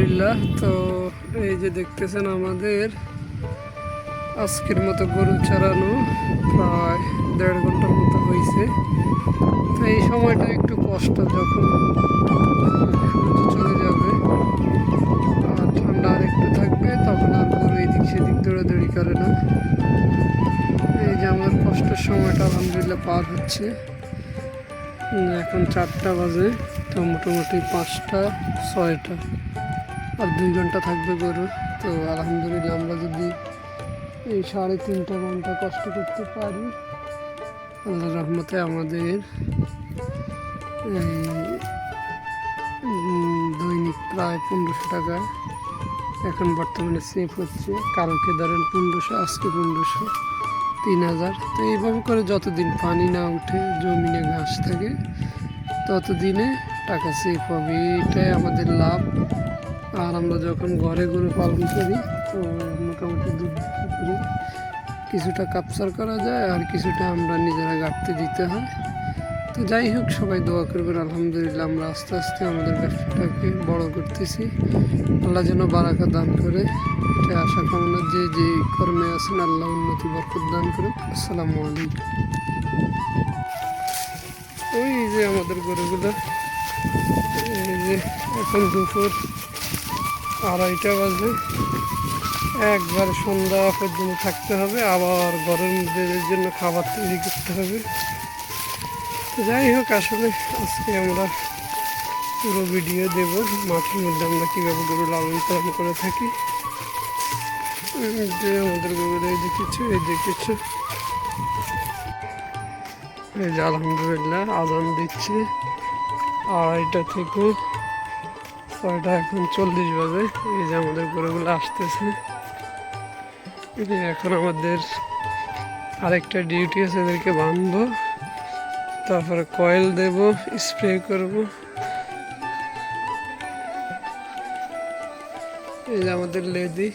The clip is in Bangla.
আলহামদুলিল্লাহ। তো এই যে দেখতেছেন আমাদের আজকের মতো গরু চড়ানো প্রায় 1.5 ঘন্টার মতো হয়েছে। তো এই সময়টা একটু কষ্ট, যখন সূর্য চলে যাবে আর ঠান্ডা আর একটু থাকবে তখন আর গরু এদিক সেদিক দৌড়াদৌড়ি করে না। এই যে আমার কষ্টের সময়টা আলহামদুলিল্লাহ পার হচ্ছে। এখন 4টা বাজে, তো মোটামুটি 5টা 6টা আর 2 ঘন্টা থাকবে গরু। তো আলহামদুলিল্লাহ আমরা যদি এই 3.5 ঘন্টা কষ্ট করতে পারি, আল্লাহর রহমতে আমাদের দৈনিক প্রায় 1500 টাকা এখন বর্তমানে সেভ হচ্ছে। কারোকে ধরেন 1500, আজকে 1500, 3000। তো এইভাবে করে যতদিন পানি না উঠে জমিনে ঘাস থাকে ততদিনে টাকা সেভ হবে, এটাই আমাদের লাভ। আর আমরা যখন ঘরে গরু পালন করি তো মোটামুটি দুধ বিক্রি করে কিছুটা কাপচার করা যায় আর কিছুটা আমরা নিজেরা গাঁটতে দিতে হয়। তো যাই হোক, সবাই দোয়া করবেন। আলহামদুলিল্লাহ আমরা আস্তে আস্তে আমাদের ব্যবসাটাকে বড় করতেছি। আল্লাহ যেন বারাকা দান করে, এটা আশা কামনা। যে যে কর্মে আছেন আল্লাহ উন্নতি বরকত দান করুন। আসসালামু আলাইকুম। ওই যে আমাদের গরুগুলো, এই যে এখন দুপুর 2:30 বাজে, একবার সন্ধ্যা পর্যন্ত থাকতে হবে, আবার গরমদের জন্য খাবার তৈরি করতে হবে। যাই হোক, আসলে আজকে আমরা পুরো ভিডিও দেব মাঠের মধ্যে আমরা কীভাবে গরু লালন পালন করে থাকি। যে আমাদের গরুর এই যে কিছু এই যে আলহামদুলিল্লাহ আজান দিচ্ছে 2:30 থেকে 6টা, এখন 40 বাজে। এই যে আমাদের গরুগুলো আসতেছে। এই যে এখন আমাদের আরেকটা ডিউটি আছে, এদেরকে বাঁধবো, তারপরে কয়েল দেব, স্প্রে করব। এই যে আমাদের লেদি।